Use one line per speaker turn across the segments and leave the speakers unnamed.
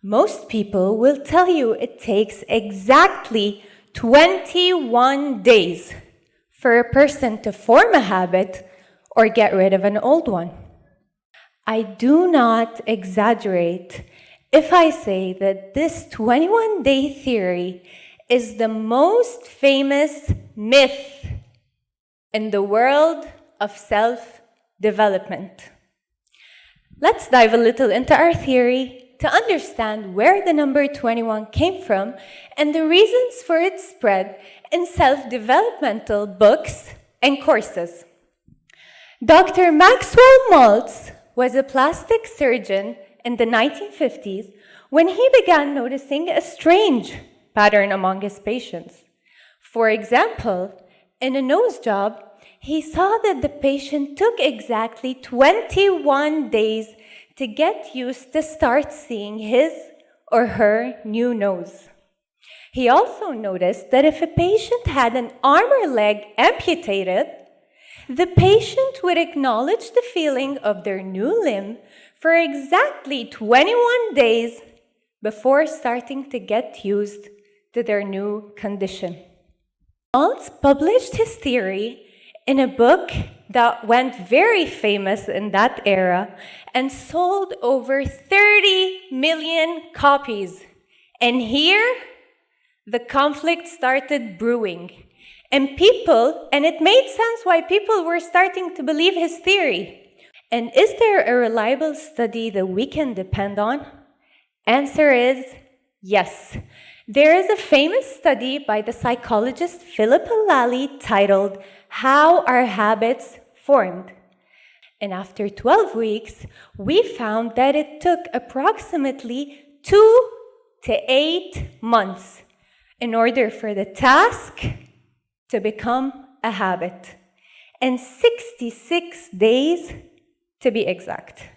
Most people will tell you it takes exactly 21 days for a person to form a habit or get rid of an old one. I do not exaggerate if I say that this 21-day theory is the most famous myth in the world of self-development. Let's dive a little into our theory to understand where the number 21 came from and the reasons for its spread in self-developmental books and courses. Dr. Maxwell Maltz was a plastic surgeon in the 1950s when he began noticing a strange pattern among his patients. For example, in a nose job, he saw that the patient took exactly 21 days to get used to start seeing his or her new nose. He also noticed that if a patient had an arm or leg amputated, the patient would acknowledge the feeling of their new limb for exactly 21 days before starting to get used to their new condition. Maltz published his theory in a book that went very famous in that era and sold over 30 million copies. And here, the conflict started brewing. And it made sense why people were starting to believe his theory. And is there a reliable study that we can depend on? Answer is yes. There is a famous study by the psychologist Philip Lally titled How Our Habits Formed. And after 12 weeks, we found that it took approximately 2 to 8 months in order for the task to become a habit, and 66 days to be exact.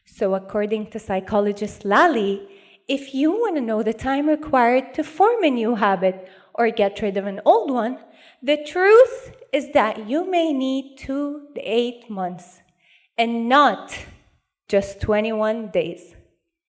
So according to psychologist Lally, if you want to know the time required to form a new habit or get rid of an old one, the truth is that you may need 2 to 8 months and not just 21 days.